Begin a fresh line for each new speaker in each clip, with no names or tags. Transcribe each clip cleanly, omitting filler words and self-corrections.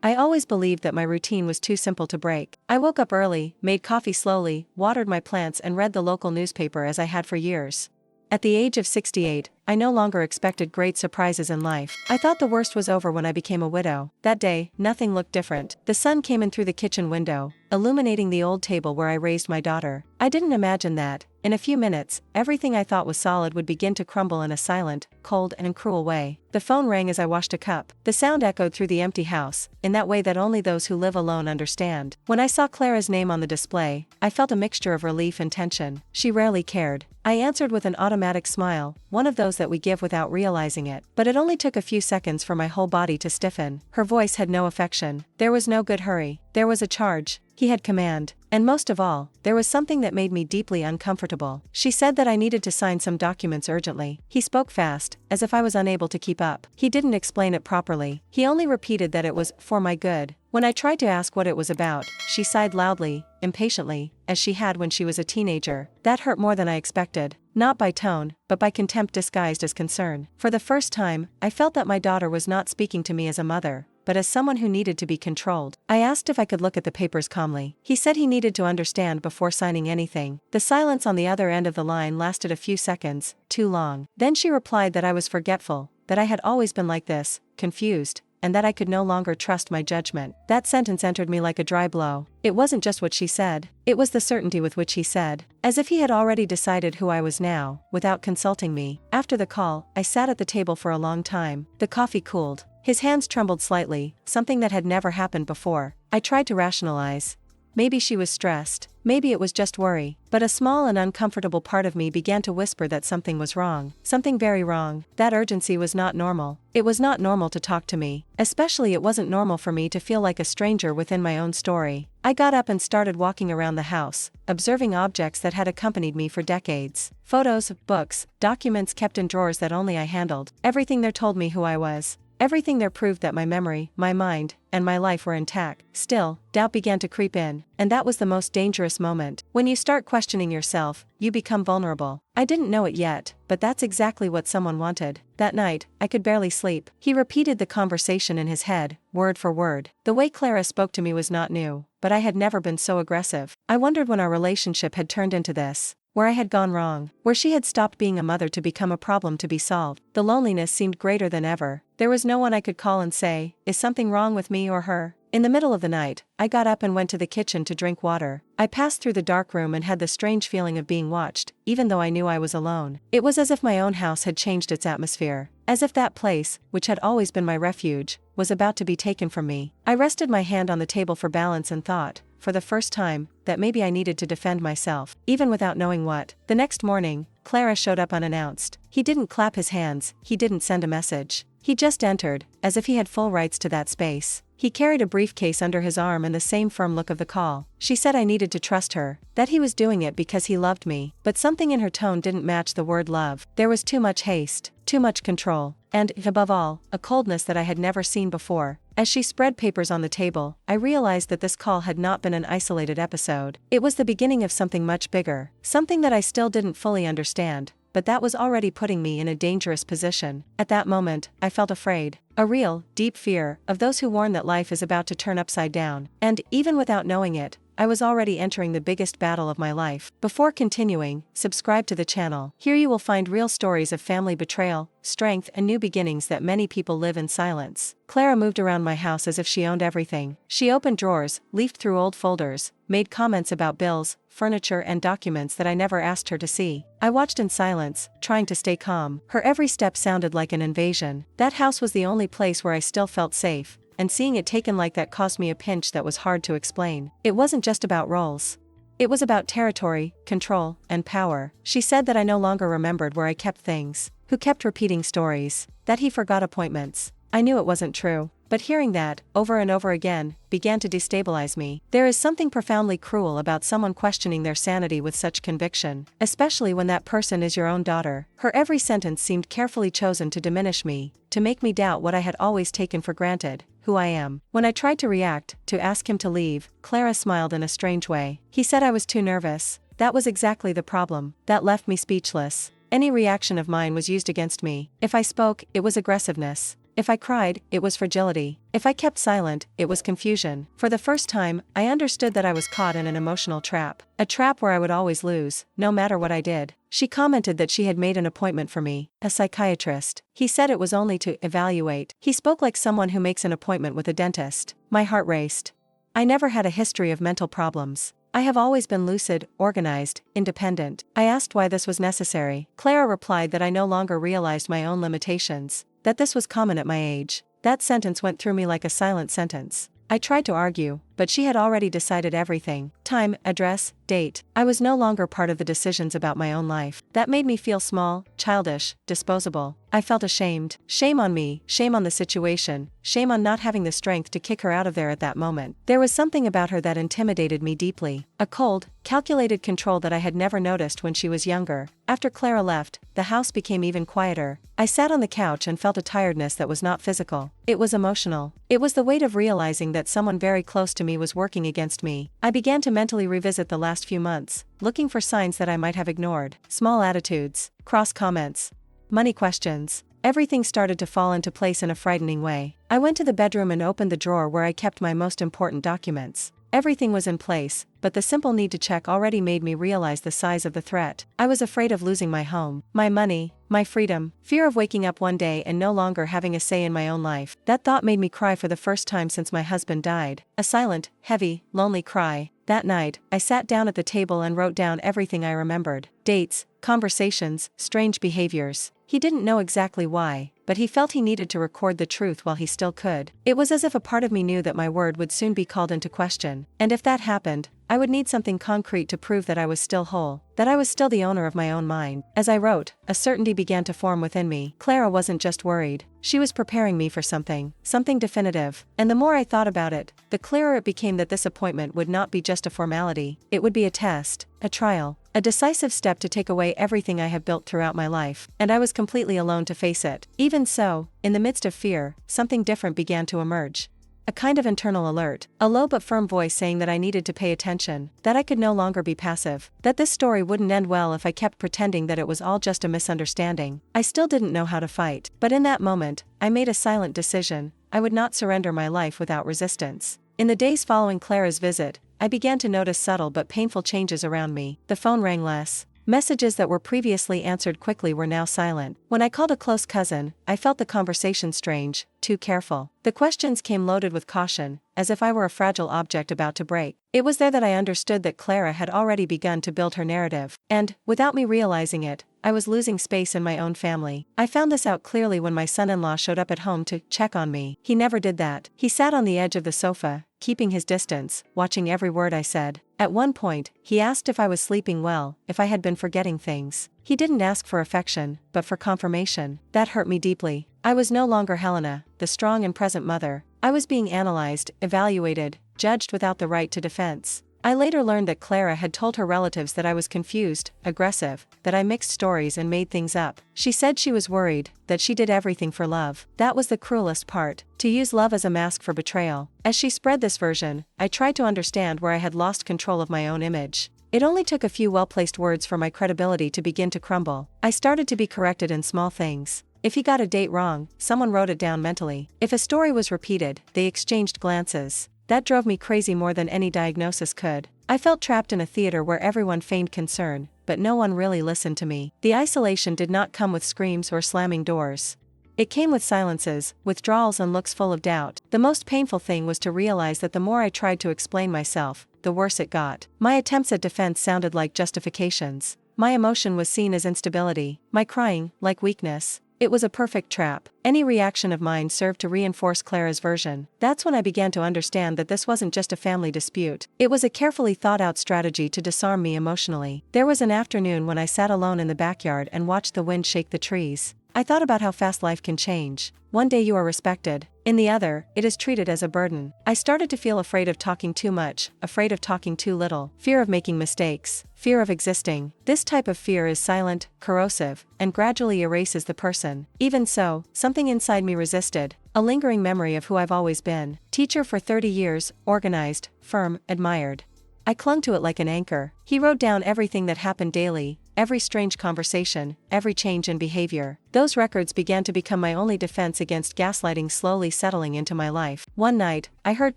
I always believed that my routine was too simple to break. I woke up early, made coffee slowly, watered my plants and read the local newspaper as I had for years. At the age of 68, I no longer expected great surprises in life. I thought the worst was over when I became a widow. That day, nothing looked different. The sun came in through the kitchen window, illuminating the old table where I raised my daughter. I didn't imagine that, in a few minutes, everything I thought was solid would begin to crumble in a silent, cold and cruel way. The phone rang as I washed a cup. The sound echoed through the empty house, in that way that only those who live alone understand. When I saw Clara's name on the display, I felt a mixture of relief and tension. She rarely cared. I answered with an automatic smile, one of those that we give without realizing it. But it only took a few seconds for my whole body to stiffen. Her voice had no affection. There was no good hurry. There was a charge. He had command. And most of all, there was something that made me deeply uncomfortable. She said that I needed to sign some documents urgently. He spoke fast, as if I was unable to keep up. He didn't explain it properly. He only repeated that it was for my good. When I tried to ask what it was about, she sighed loudly, impatiently, as she had when she was a teenager. That hurt more than I expected. Not by tone, but by contempt disguised as concern. For the first time, I felt that my daughter was not speaking to me as a mother, but as someone who needed to be controlled. I asked if I could look at the papers calmly. He said he needed to understand before signing anything. The silence on the other end of the line lasted a few seconds, too long. Then she replied that I was forgetful, that I had always been like this, confused, and that I could no longer trust my judgment. That sentence entered me like a dry blow. It wasn't just what she said, it was the certainty with which he said, as if he had already decided who I was now, without consulting me. After the call, I sat at the table for a long time. The coffee cooled. His hands trembled slightly, something that had never happened before. I tried to rationalize. Maybe she was stressed, maybe it was just worry, but a small and uncomfortable part of me began to whisper that something was wrong, something very wrong. That urgency was not normal. It was not normal to talk to me. Especially it wasn't normal for me to feel like a stranger within my own story. I got up and started walking around the house, observing objects that had accompanied me for decades. Photos, books, documents kept in drawers that only I handled. Everything there told me who I was. Everything there proved that my memory, my mind, and my life were intact. Still, doubt began to creep in, and that was the most dangerous moment. When you start questioning yourself, you become vulnerable. I didn't know it yet, but that's exactly what someone wanted. That night, I could barely sleep. He repeated the conversation in his head, word for word. The way Clara spoke to me was not new, but I had never been so aggressive. I wondered when our relationship had turned into this. Where I had gone wrong, where she had stopped being a mother to become a problem to be solved. The loneliness seemed greater than ever. There was no one I could call and say, "Is something wrong with me or her?" In the middle of the night, I got up and went to the kitchen to drink water. I passed through the dark room and had the strange feeling of being watched, even though I knew I was alone. It was as if my own house had changed its atmosphere. As if that place, which had always been my refuge, was about to be taken from me. I rested my hand on the table for balance and thought, for the first time, that maybe I needed to defend myself, even without knowing what. The next morning, Clara showed up unannounced. He didn't clap his hands, he didn't send a message. He just entered, as if he had full rights to that space. He carried a briefcase under his arm and the same firm look of the call. She said I needed to trust her, that he was doing it because he loved me, but something in her tone didn't match the word love. There was too much haste, too much control, and, above all, a coldness that I had never seen before. As she spread papers on the table, I realized that this call had not been an isolated episode. It was the beginning of something much bigger, something that I still didn't fully understand, but that was already putting me in a dangerous position. At that moment, I felt afraid. A real, deep fear of those who warn that life is about to turn upside down. And, even without knowing it, I was already entering the biggest battle of my life. Before continuing, subscribe to the channel. Here you will find real stories of family betrayal, strength and new beginnings that many people live in silence. Clara moved around my house as if she owned everything. She opened drawers, leafed through old folders, made comments about bills, furniture and documents that I never asked her to see. I watched in silence, trying to stay calm. Her every step sounded like an invasion. That house was the only place where I still felt safe, and seeing it taken like that caused me a pinch that was hard to explain. It wasn't just about roles. It was about territory, control, and power. She said that I no longer remembered where I kept things, who kept repeating stories, that he forgot appointments. I knew it wasn't true, but hearing that, over and over again, began to destabilize me. There is something profoundly cruel about someone questioning their sanity with such conviction, especially when that person is your own daughter. Her every sentence seemed carefully chosen to diminish me, to make me doubt what I had always taken for granted, who I am. When I tried to react, to ask him to leave, Clara smiled in a strange way. He said I was too nervous. That was exactly the problem. That left me speechless. Any reaction of mine was used against me. If I spoke, it was aggressiveness. If I cried, it was fragility. If I kept silent, it was confusion. For the first time, I understood that I was caught in an emotional trap. A trap where I would always lose, no matter what I did. She commented that she had made an appointment for me, a psychiatrist. He said it was only to evaluate. He spoke like someone who makes an appointment with a dentist. My heart raced. I never had a history of mental problems. I have always been lucid, organized, independent. I asked why this was necessary. Clara replied that I no longer realized my own limitations, that this was common at my age. That sentence went through me like a silent sentence. I tried to argue, but she had already decided everything. Time, address, date. I was no longer part of the decisions about my own life. That made me feel small, childish, disposable. I felt ashamed. Shame on me, shame on the situation, shame on not having the strength to kick her out of there at that moment. There was something about her that intimidated me deeply. A cold, calculated control that I had never noticed when she was younger. After Clara left, the house became even quieter. I sat on the couch and felt a tiredness that was not physical. It was emotional. It was the weight of realizing that someone very close to me was working against me. I began to mentally revisit the last few months, looking for signs that I might have ignored. Small attitudes, cross comments, money questions. Everything started to fall into place in a frightening way. I went to the bedroom and opened the drawer where I kept my most important documents. Everything was in place, but the simple need to check already made me realize the size of the threat. I was afraid of losing my home, my money, my freedom, fear of waking up one day and no longer having a say in my own life. That thought made me cry for the first time since my husband died. A silent, heavy, lonely cry. That night, I sat down at the table and wrote down everything I remembered. Dates, conversations, strange behaviors. He didn't know exactly why, but he felt he needed to record the truth while he still could. It was as if a part of me knew that my word would soon be called into question, and if that happened, I would need something concrete to prove that I was still whole, that I was still the owner of my own mind. As I wrote, a certainty began to form within me. Clara wasn't just worried. She was preparing me for something definitive. And the more I thought about it, the clearer it became that this appointment would not be just a formality. It would be a test, a trial, a decisive step to take away everything I have built throughout my life. And I was completely alone to face it. Even so, in the midst of fear, something different began to emerge. A kind of internal alert, a low but firm voice saying that I needed to pay attention, that I could no longer be passive, that this story wouldn't end well if I kept pretending that it was all just a misunderstanding. I still didn't know how to fight, but in that moment, I made a silent decision. I would not surrender my life without resistance. In the days following Clara's visit, I began to notice subtle but painful changes around me. The phone rang less. Messages that were previously answered quickly were now silent. When I called a close cousin, I felt the conversation strange, too careful. The questions came loaded with caution, as if I were a fragile object about to break. It was there that I understood that Clara had already begun to build her narrative, and, without me realizing it, I was losing space in my own family. I found this out clearly when my son-in-law showed up at home to check on me. He never did that. He sat on the edge of the sofa, keeping his distance, watching every word I said. At one point, he asked if I was sleeping well, if I had been forgetting things. He didn't ask for affection, but for confirmation. That hurt me deeply. I was no longer Helena, the strong and present mother. I was being analyzed, evaluated, judged without the right to defense. I later learned that Clara had told her relatives that I was confused, aggressive, that I mixed stories and made things up. She said she was worried, that she did everything for love. That was the cruelest part, to use love as a mask for betrayal. As she spread this version, I tried to understand where I had lost control of my own image. It only took a few well-placed words for my credibility to begin to crumble. I started to be corrected in small things. If he got a date wrong, someone wrote it down mentally. If a story was repeated, they exchanged glances. That drove me crazy more than any diagnosis could. I felt trapped in a theater where everyone feigned concern, but no one really listened to me. The isolation did not come with screams or slamming doors. It came with silences, withdrawals and looks full of doubt. The most painful thing was to realize that the more I tried to explain myself, the worse it got. My attempts at defense sounded like justifications. My emotion was seen as instability, my crying, like weakness. It was a perfect trap. Any reaction of mine served to reinforce Clara's version. That's when I began to understand that this wasn't just a family dispute. It was a carefully thought-out strategy to disarm me emotionally. There was an afternoon when I sat alone in the backyard and watched the wind shake the trees. I thought about how fast life can change. One day you are respected. In the other, it is treated as a burden. I started to feel afraid of talking too much, afraid of talking too little, fear of making mistakes, fear of existing. This type of fear is silent, corrosive, and gradually erases the person. Even so, something inside me resisted, a lingering memory of who I've always been. Teacher for 30 years, organized, firm, admired. I clung to it like an anchor. He wrote down everything that happened daily, every strange conversation, every change in behavior. Those records began to become my only defense against gaslighting slowly settling into my life. One night, I heard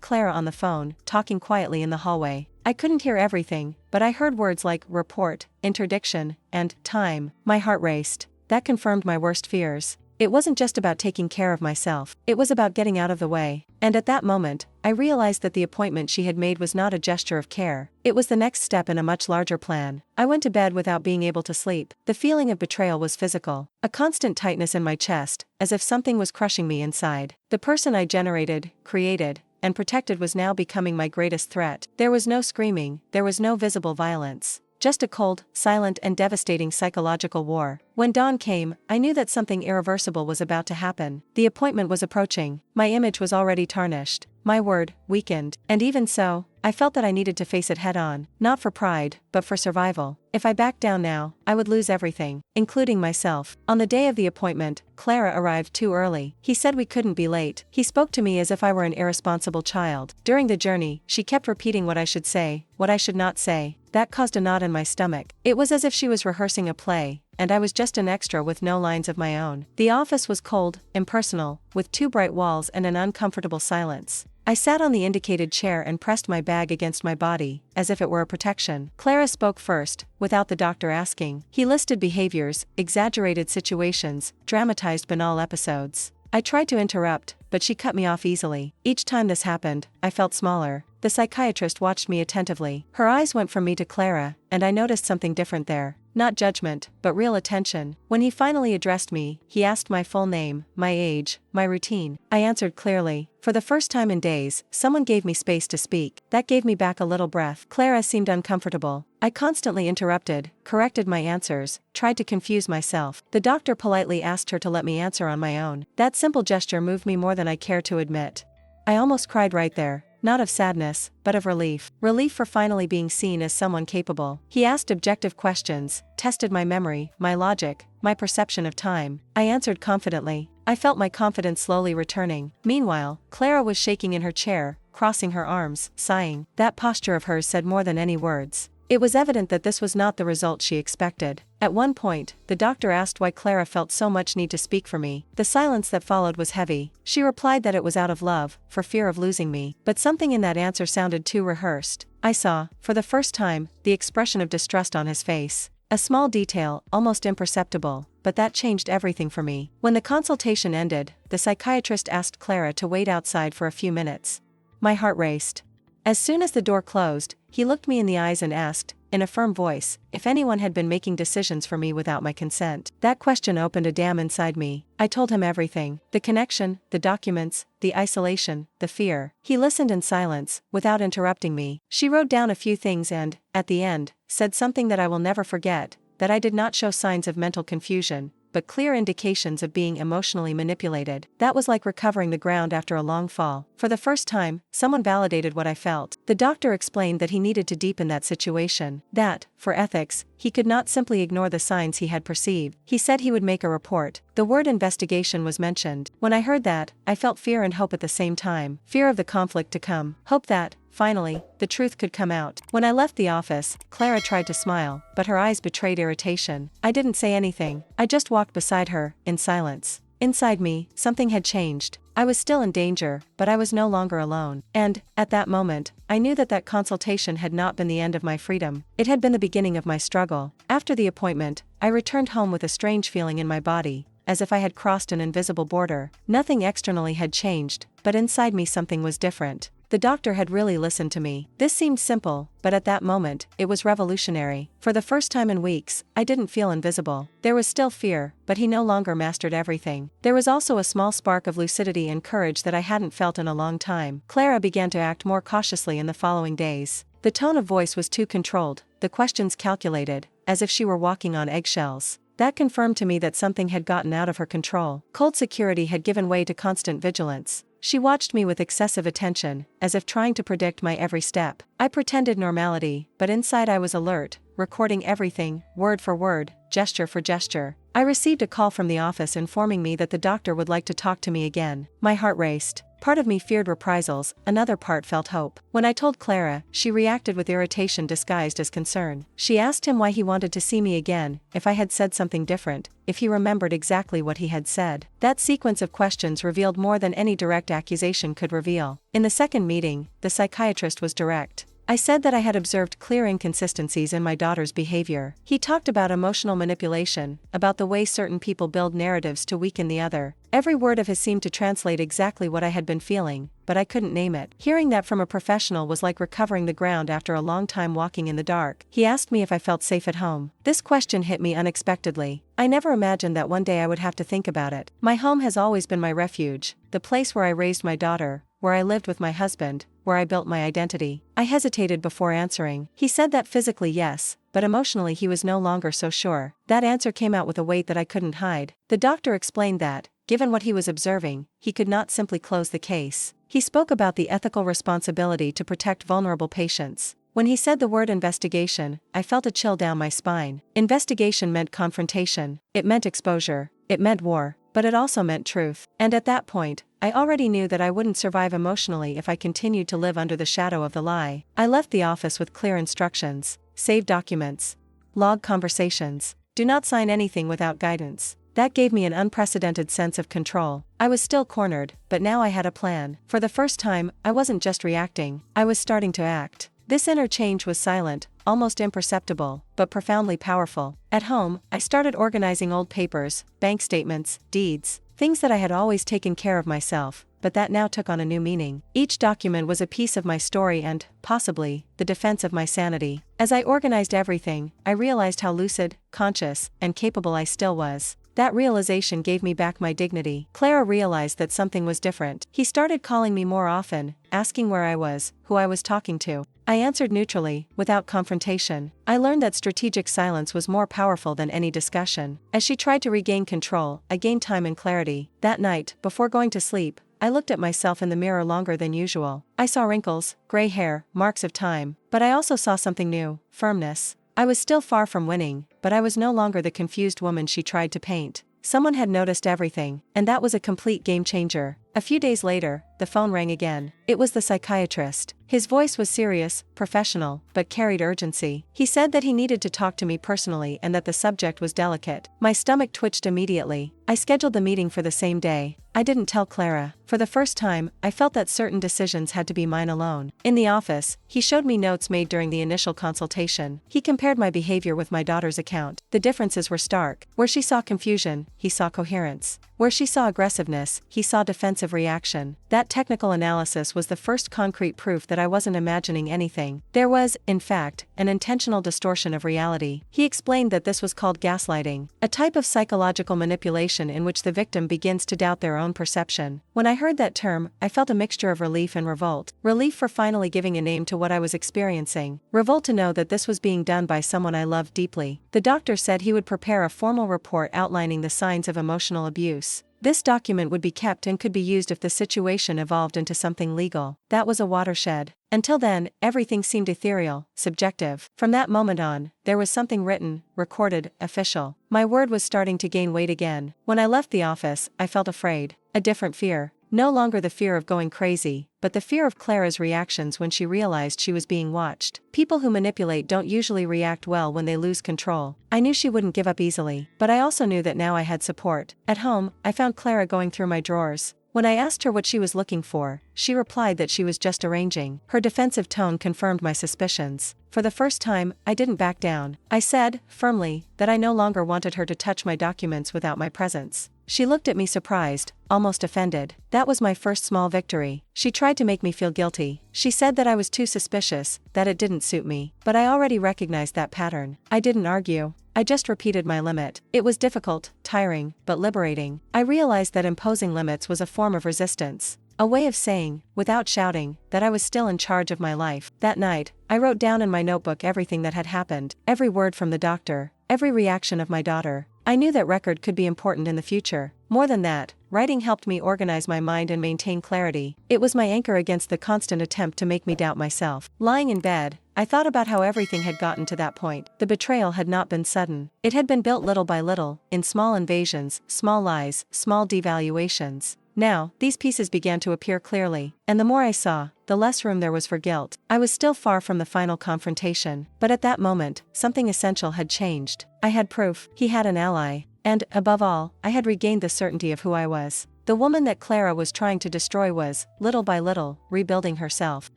Clara on the phone, talking quietly in the hallway. I couldn't hear everything, but I heard words like report, interdiction, and time. My heart raced. That confirmed my worst fears. It wasn't just about taking care of myself, it was about getting out of the way. And at that moment, I realized that the appointment she had made was not a gesture of care. It was the next step in a much larger plan. I went to bed without being able to sleep. The feeling of betrayal was physical. A constant tightness in my chest, as if something was crushing me inside. The person I generated, created, and protected was now becoming my greatest threat. There was no screaming, there was no visible violence. Just a cold, silent and devastating psychological war. When dawn came, I knew that something irreversible was about to happen. The appointment was approaching. My image was already tarnished. My word, weakened. And even so, I felt that I needed to face it head on, not for pride, but for survival. If I backed down now, I would lose everything, including myself. On the day of the appointment, Clara arrived too early. He said we couldn't be late. He spoke to me as if I were an irresponsible child. During the journey, she kept repeating what I should say, what I should not say. That caused a knot in my stomach. It was as if she was rehearsing a play, and I was just an extra with no lines of my own. The office was cold, impersonal, with 2 bright walls and an uncomfortable silence. I sat on the indicated chair and pressed my bag against my body, as if it were a protection. Clara spoke first, without the doctor asking. He listed behaviors, exaggerated situations, dramatized banal episodes. I tried to interrupt, but she cut me off easily. Each time this happened, I felt smaller. The psychiatrist watched me attentively. Her eyes went from me to Clara, and I noticed something different there. Not judgment, but real attention. When he finally addressed me, he asked my full name, my age, my routine. I answered clearly. For the first time in days, someone gave me space to speak. That gave me back a little breath. Clara seemed uncomfortable. I constantly interrupted, corrected my answers, tried to confuse myself. The doctor politely asked her to let me answer on my own. That simple gesture moved me more than I care to admit. I almost cried right there. Not of sadness, but of relief. Relief for finally being seen as someone capable. He asked objective questions, tested my memory, my logic, my perception of time. I answered confidently. I felt my confidence slowly returning. Meanwhile, Clara was shaking in her chair, crossing her arms, sighing. That posture of hers said more than any words. It was evident that this was not the result she expected. At one point, the doctor asked why Clara felt so much need to speak for me. The silence that followed was heavy. She replied that it was out of love, for fear of losing me. But something in that answer sounded too rehearsed. I saw, for the first time, the expression of distrust on his face. A small detail, almost imperceptible, but that changed everything for me. When the consultation ended, the psychiatrist asked Clara to wait outside for a few minutes. My heart raced. As soon as the door closed, he looked me in the eyes and asked, in a firm voice, if anyone had been making decisions for me without my consent. That question opened a dam inside me. I told him everything. The connection, the documents, the isolation, the fear. He listened in silence, without interrupting me. She wrote down a few things and, at the end, said something that I will never forget, that I did not show signs of mental confusion, but clear indications of being emotionally manipulated. That was like recovering the ground after a long fall. For the first time, someone validated what I felt. The doctor explained that he needed to deepen that situation. That, for ethics, he could not simply ignore the signs he had perceived. He said he would make a report. The word investigation was mentioned. When I heard that, I felt fear and hope at the same time. Fear of the conflict to come. Hope that, finally, the truth could come out. When I left the office, Clara tried to smile, but her eyes betrayed irritation. I didn't say anything. I just walked beside her, in silence. Inside me, something had changed. I was still in danger, but I was no longer alone. And, at that moment, I knew that that consultation had not been the end of my freedom. It had been the beginning of my struggle. After the appointment, I returned home with a strange feeling in my body, as if I had crossed an invisible border. Nothing externally had changed, but inside me something was different. The doctor had really listened to me. This seemed simple, but at that moment, it was revolutionary. For the first time in weeks, I didn't feel invisible. There was still fear, but he no longer mastered everything. There was also a small spark of lucidity and courage that I hadn't felt in a long time. Clara began to act more cautiously in the following days. The tone of voice was too controlled, the questions calculated, as if she were walking on eggshells. That confirmed to me that something had gotten out of her control. Cold security had given way to constant vigilance. She watched me with excessive attention, as if trying to predict my every step. I pretended normality, but inside I was alert, recording everything, word for word, gesture for gesture. I received a call from the office informing me that the doctor would like to talk to me again. My heart raced. Part of me feared reprisals, another part felt hope. When I told Clara, she reacted with irritation disguised as concern. She asked him why he wanted to see me again, if I had said something different, if he remembered exactly what he had said. That sequence of questions revealed more than any direct accusation could reveal. In the second meeting, the psychiatrist was direct. I said that I had observed clear inconsistencies in my daughter's behavior. He talked about emotional manipulation, about the way certain people build narratives to weaken the other. Every word of his seemed to translate exactly what I had been feeling, but I couldn't name it. Hearing that from a professional was like recovering the ground after a long time walking in the dark. He asked me if I felt safe at home. This question hit me unexpectedly. I never imagined that one day I would have to think about it. My home has always been my refuge, the place where I raised my daughter, where I lived with my husband, where I built my identity. I hesitated before answering. He said that physically yes, but emotionally he was no longer so sure. That answer came out with a weight that I couldn't hide. The doctor explained that, given what he was observing, he could not simply close the case. He spoke about the ethical responsibility to protect vulnerable patients. When he said the word investigation, I felt a chill down my spine. Investigation meant confrontation, it meant exposure, it meant war, but it also meant truth. And at that point, I already knew that I wouldn't survive emotionally if I continued to live under the shadow of the lie. I left the office with clear instructions: save documents, log conversations, do not sign anything without guidance. That gave me an unprecedented sense of control. I was still cornered, but now I had a plan. For the first time, I wasn't just reacting, I was starting to act. This inner change was silent, almost imperceptible, but profoundly powerful. At home, I started organizing old papers, bank statements, deeds, things that I had always taken care of myself, but that now took on a new meaning. Each document was a piece of my story and, possibly, the defense of my sanity. As I organized everything, I realized how lucid, conscious, and capable I still was. That realization gave me back my dignity. Clara realized that something was different. He started calling me more often, asking where I was, who I was talking to. I answered neutrally, without confrontation. I learned that strategic silence was more powerful than any discussion. As she tried to regain control, I gained time and clarity. That night, before going to sleep, I looked at myself in the mirror longer than usual. I saw wrinkles, gray hair, marks of time, but I also saw something new: firmness. I was still far from winning, but I was no longer the confused woman she tried to paint. Someone had noticed everything, and that was a complete game changer. A few days later, the phone rang again. It was the psychiatrist. His voice was serious, professional, but carried urgency. He said that he needed to talk to me personally and that the subject was delicate. My stomach twitched immediately. I scheduled the meeting for the same day. I didn't tell Clara. For the first time, I felt that certain decisions had to be mine alone. In the office, he showed me notes made during the initial consultation. He compared my behavior with my daughter's account. The differences were stark. Where she saw confusion, he saw coherence. Where she saw aggressiveness, he saw defensive reaction. That technical analysis was the first concrete proof that I wasn't imagining anything. There was, in fact, an intentional distortion of reality. He explained that this was called gaslighting, a type of psychological manipulation in which the victim begins to doubt their own perception. When I heard that term, I felt a mixture of relief and revolt. Relief for finally giving a name to what I was experiencing. Revolt to know that this was being done by someone I loved deeply. The doctor said he would prepare a formal report outlining the signs of emotional abuse. This document would be kept and could be used if the situation evolved into something legal. That was a watershed. Until then, everything seemed ethereal, subjective. From that moment on, there was something written, recorded, official. My word was starting to gain weight again. When I left the office, I felt afraid. A different fear. No longer the fear of going crazy, but the fear of Clara's reactions when she realized she was being watched. People who manipulate don't usually react well when they lose control. I knew she wouldn't give up easily, but I also knew that now I had support. At home, I found Clara going through my drawers. When I asked her what she was looking for, she replied that she was just arranging. Her defensive tone confirmed my suspicions. For the first time, I didn't back down. I said, firmly, that I no longer wanted her to touch my documents without my presence. She looked at me surprised, almost offended. That was my first small victory. She tried to make me feel guilty. She said that I was too suspicious, that it didn't suit me. But I already recognized that pattern. I didn't argue. I just repeated my limit. It was difficult, tiring, but liberating. I realized that imposing limits was a form of resistance. A way of saying, without shouting, that I was still in charge of my life. That night, I wrote down in my notebook everything that had happened, every word from the doctor, every reaction of my daughter. I knew that record could be important in the future. More than that, writing helped me organize my mind and maintain clarity. It was my anchor against the constant attempt to make me doubt myself. Lying in bed, I thought about how everything had gotten to that point. The betrayal had not been sudden. It had been built little by little, in small invasions, small lies, small devaluations. Now, these pieces began to appear clearly, and the more I saw, the less room there was for guilt. I was still far from the final confrontation, but at that moment, something essential had changed. I had proof, he had an ally, and, above all, I had regained the certainty of who I was. The woman that Clara was trying to destroy was, little by little, rebuilding herself.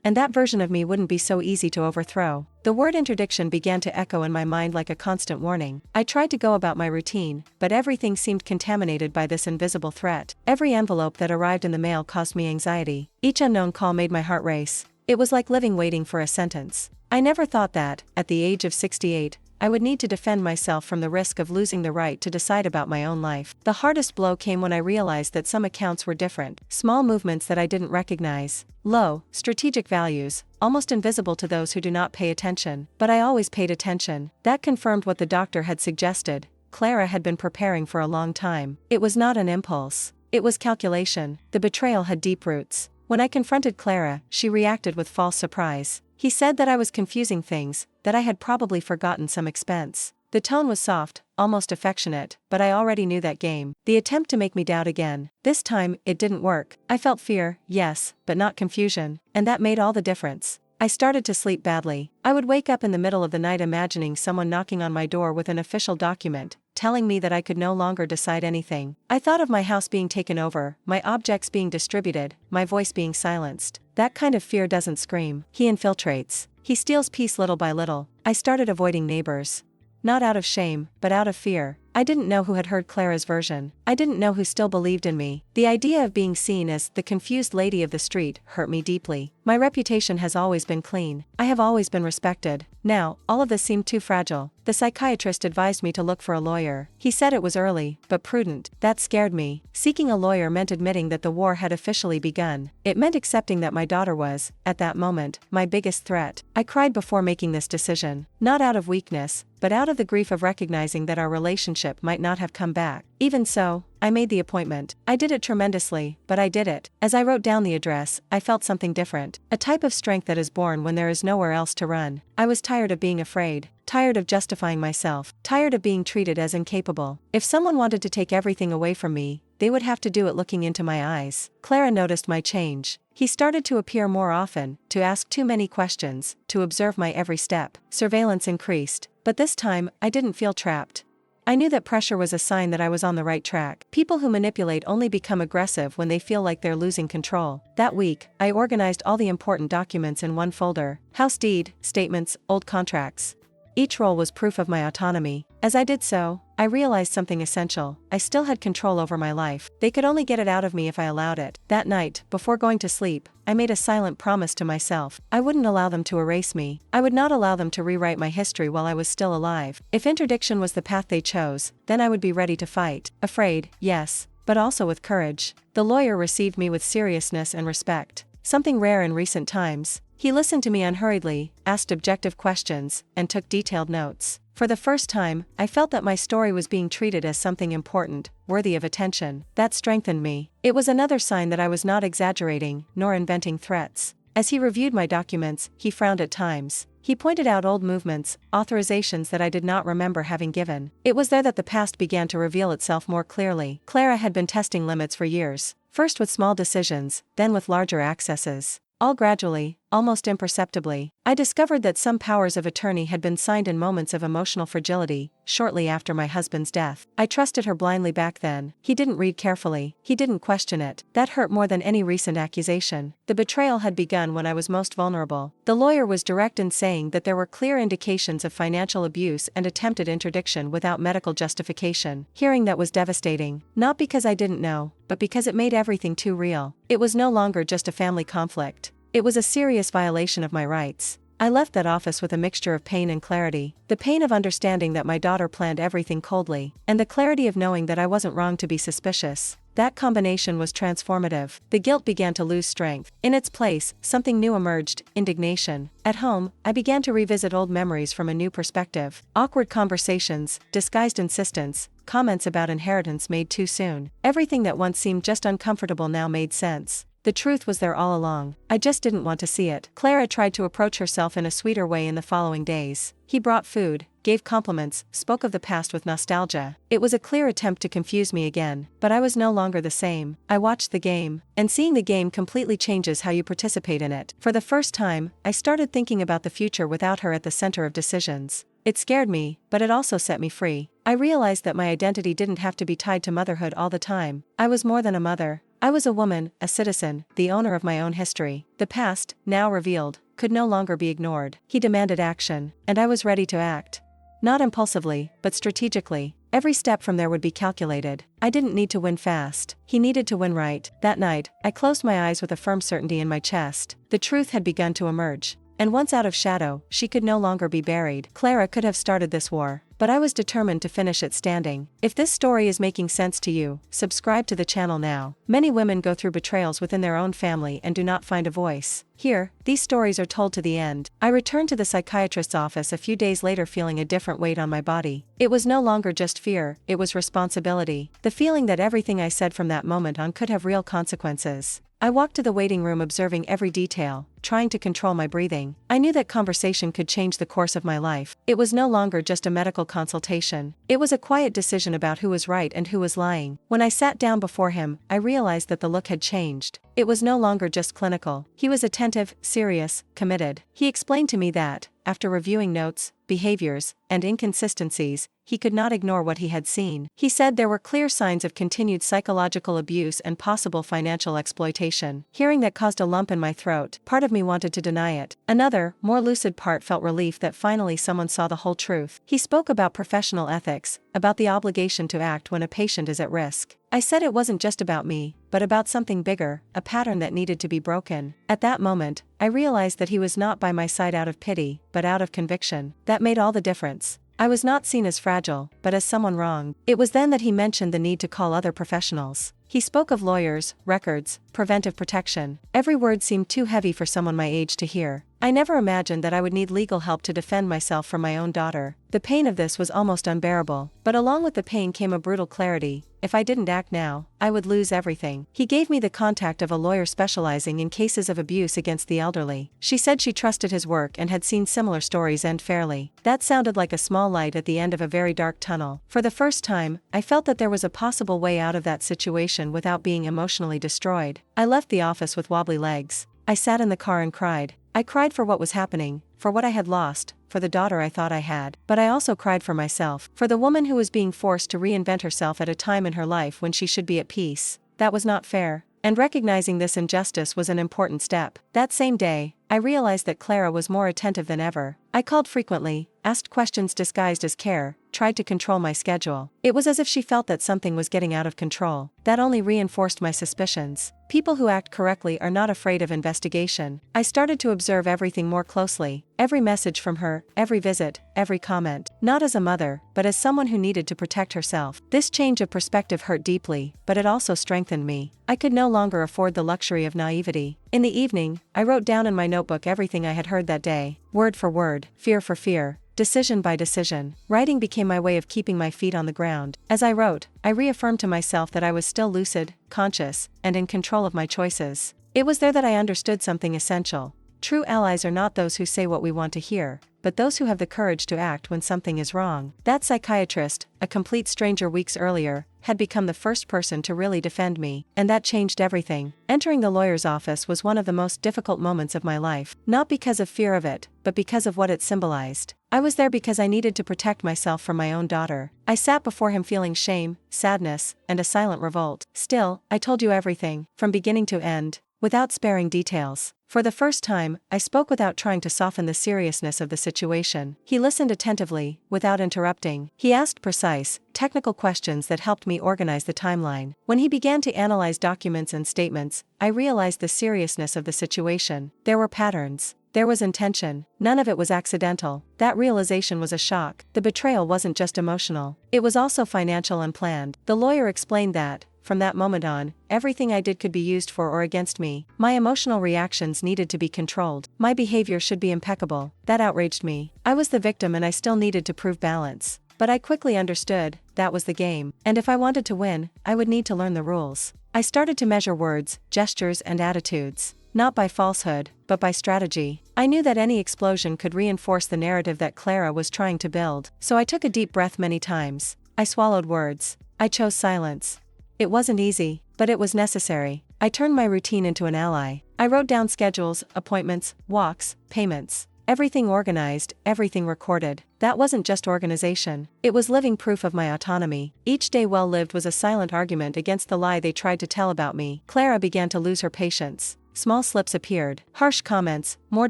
And that version of me wouldn't be so easy to overthrow. The word interdiction began to echo in my mind like a constant warning. I tried to go about my routine, but everything seemed contaminated by this invisible threat. Every envelope that arrived in the mail caused me anxiety. Each unknown call made my heart race. It was like living waiting for a sentence. I never thought that, at the age of 68, I would need to defend myself from the risk of losing the right to decide about my own life. The hardest blow came when I realized that some accounts were different, small movements that I didn't recognize. Low, strategic values, almost invisible to those who do not pay attention. But I always paid attention. That confirmed what the doctor had suggested. Clara had been preparing for a long time. It was not an impulse. It was calculation. The betrayal had deep roots. When I confronted Clara, she reacted with false surprise. He said that I was confusing things, that I had probably forgotten some expense. The tone was soft, almost affectionate, but I already knew that game. The attempt to make me doubt again. This time, it didn't work. I felt fear, yes, but not confusion, and that made all the difference. I started to sleep badly. I would wake up in the middle of the night imagining someone knocking on my door with an official document, telling me that I could no longer decide anything. I thought of my house being taken over, my objects being distributed, my voice being silenced. That kind of fear doesn't scream. He infiltrates. He steals peace little by little. I started avoiding neighbors. Not out of shame, but out of fear. I didn't know who had heard Clara's version. I didn't know who still believed in me. The idea of being seen as the confused lady of the street hurt me deeply. My reputation has always been clean. I have always been respected. Now, all of this seemed too fragile. The psychiatrist advised me to look for a lawyer. He said it was early, but prudent. That scared me. Seeking a lawyer meant admitting that the war had officially begun. It meant accepting that my daughter was, at that moment, my biggest threat. I cried before making this decision. Not out of weakness, but out of the grief of recognizing that our relationship might not have come back. Even so, I made the appointment. I did it tremendously, but I did it. As I wrote down the address, I felt something different. A type of strength that is born when there is nowhere else to run. I was tired of being afraid. Tired of justifying myself. Tired of being treated as incapable. If someone wanted to take everything away from me, they would have to do it looking into my eyes. Clara noticed my change. He started to appear more often, to ask too many questions, to observe my every step. Surveillance increased. But this time, I didn't feel trapped. I knew that pressure was a sign that I was on the right track. People who manipulate only become aggressive when they feel like they're losing control. That week, I organized all the important documents in one folder: house deed, statements, old contracts. Each roll was proof of my autonomy. As I did so, I realized something essential. I still had control over my life. They could only get it out of me if I allowed it. That night, before going to sleep, I made a silent promise to myself. I wouldn't allow them to erase me. I would not allow them to rewrite my history while I was still alive. If interdiction was the path they chose, then I would be ready to fight. Afraid, yes, but also with courage. The lawyer received me with seriousness and respect, something rare in recent times. He listened to me unhurriedly, asked objective questions, and took detailed notes. For the first time, I felt that my story was being treated as something important, worthy of attention. That strengthened me. It was another sign that I was not exaggerating, nor inventing threats. As he reviewed my documents, he frowned at times. He pointed out old movements, authorizations that I did not remember having given. It was there that the past began to reveal itself more clearly. Clara had been testing limits for years, first with small decisions, then with larger accesses. All gradually, almost imperceptibly, I discovered that some powers of attorney had been signed in moments of emotional fragility, shortly after my husband's death. I trusted her blindly back then. He didn't read carefully. He didn't question it. That hurt more than any recent accusation. The betrayal had begun when I was most vulnerable. The lawyer was direct in saying that there were clear indications of financial abuse and attempted interdiction without medical justification. Hearing that was devastating, not because I didn't know, but because it made everything too real. It was no longer just a family conflict. It was a serious violation of my rights. I left that office with a mixture of pain and clarity. The pain of understanding that my daughter planned everything coldly, and the clarity of knowing that I wasn't wrong to be suspicious. That combination was transformative. The guilt began to lose strength. In its place, something new emerged: indignation. At home, I began to revisit old memories from a new perspective. Awkward conversations, disguised insistence, comments about inheritance made too soon. Everything that once seemed just uncomfortable now made sense. The truth was there all along. I just didn't want to see it. Clara tried to approach herself in a sweeter way in the following days. He brought food, gave compliments, spoke of the past with nostalgia. It was a clear attempt to confuse me again, but I was no longer the same. I watched the game, and seeing the game completely changes how you participate in it. For the first time, I started thinking about the future without her at the center of decisions. It scared me, but it also set me free. I realized that my identity didn't have to be tied to motherhood all the time. I was more than a mother. I was a woman, a citizen, the owner of my own history. The past, now revealed, could no longer be ignored. He demanded action, and I was ready to act. Not impulsively, but strategically. Every step from there would be calculated. I didn't need to win fast. He needed to win right. That night, I closed my eyes with a firm certainty in my chest. The truth had begun to emerge. And once out of shadow, she could no longer be buried. Clara could have started this war, but I was determined to finish it standing. If this story is making sense to you, subscribe to the channel now. Many women go through betrayals within their own family and do not find a voice. Here, these stories are told to the end. I returned to the psychiatrist's office a few days later feeling a different weight on my body. It was no longer just fear, it was responsibility. The feeling that everything I said from that moment on could have real consequences. I walked to the waiting room observing every detail, trying to control my breathing. I knew that conversation could change the course of my life. It was no longer just a medical consultation. It was a quiet decision about who was right and who was lying. When I sat down before him, I realized that the look had changed. It was no longer just clinical. He was attentive, serious, committed. He explained to me that, after reviewing notes, behaviors, and inconsistencies, he could not ignore what he had seen. He said there were clear signs of continued psychological abuse and possible financial exploitation. Hearing that caused a lump in my throat. Part of me wanted to deny it. Another, more lucid part felt relief that finally someone saw the whole truth. He spoke about professional ethics, about the obligation to act when a patient is at risk. I said it wasn't just about me, but about something bigger, a pattern that needed to be broken. At that moment, I realized that he was not by my side out of pity, but out of conviction. That made all the difference. I was not seen as fragile, but as someone wrong. It was then that he mentioned the need to call other professionals. He spoke of lawyers, records, preventive protection. Every word seemed too heavy for someone my age to hear. I never imagined that I would need legal help to defend myself from my own daughter. The pain of this was almost unbearable, but along with the pain came a brutal clarity. If I didn't act now, I would lose everything. He gave me the contact of a lawyer specializing in cases of abuse against the elderly. She said she trusted his work and had seen similar stories end fairly. That sounded like a small light at the end of a very dark tunnel. For the first time, I felt that there was a possible way out of that situation without being emotionally destroyed. I left the office with wobbly legs. I sat in the car and cried. I cried for what was happening, for what I had lost, for the daughter I thought I had. But I also cried for myself, for the woman who was being forced to reinvent herself at a time in her life when she should be at peace. That was not fair. And recognizing this injustice was an important step. That same day, I realized that Clara was more attentive than ever. I called frequently, asked questions disguised as care, tried to control my schedule. It was as if she felt that something was getting out of control. That only reinforced my suspicions. People who act correctly are not afraid of investigation. I started to observe everything more closely. Every message from her, every visit, every comment. Not as a mother, but as someone who needed to protect herself. This change of perspective hurt deeply, but it also strengthened me. I could no longer afford the luxury of naivety. In the evening, I wrote down in my notebook everything I had heard that day, word for word, fear for fear, decision by decision. Writing became my way of keeping my feet on the ground. As I wrote, I reaffirmed to myself that I was still lucid, conscious, and in control of my choices. It was there that I understood something essential. True allies are not those who say what we want to hear, but those who have the courage to act when something is wrong. That psychiatrist, a complete stranger weeks earlier, had become the first person to really defend me, and that changed everything. Entering the lawyer's office was one of the most difficult moments of my life, not because of fear of it, but because of what it symbolized. I was there because I needed to protect myself from my own daughter. I sat before him feeling shame, sadness, and a silent revolt. Still, I told you everything, from beginning to end, without sparing details. For the first time, I spoke without trying to soften the seriousness of the situation. He listened attentively, without interrupting. He asked precise, technical questions that helped me organize the timeline. When he began to analyze documents and statements, I realized the seriousness of the situation. There were patterns. There was intention. None of it was accidental. That realization was a shock. The betrayal wasn't just emotional. It was also financial and planned. The lawyer explained that, from that moment on, everything I did could be used for or against me. My emotional reactions needed to be controlled. My behavior should be impeccable. That outraged me. I was the victim and I still needed to prove balance. But I quickly understood, that was the game. And if I wanted to win, I would need to learn the rules. I started to measure words, gestures, and attitudes. Not by falsehood, but by strategy. I knew that any explosion could reinforce the narrative that Clara was trying to build, so I took a deep breath many times. I swallowed words. I chose silence. It wasn't easy, but it was necessary. I turned my routine into an ally. I wrote down schedules, appointments, walks, payments. Everything organized, everything recorded. That wasn't just organization. It was living proof of my autonomy. Each day well lived was a silent argument against the lie they tried to tell about me. Clara began to lose her patience. Small slips appeared, harsh comments, more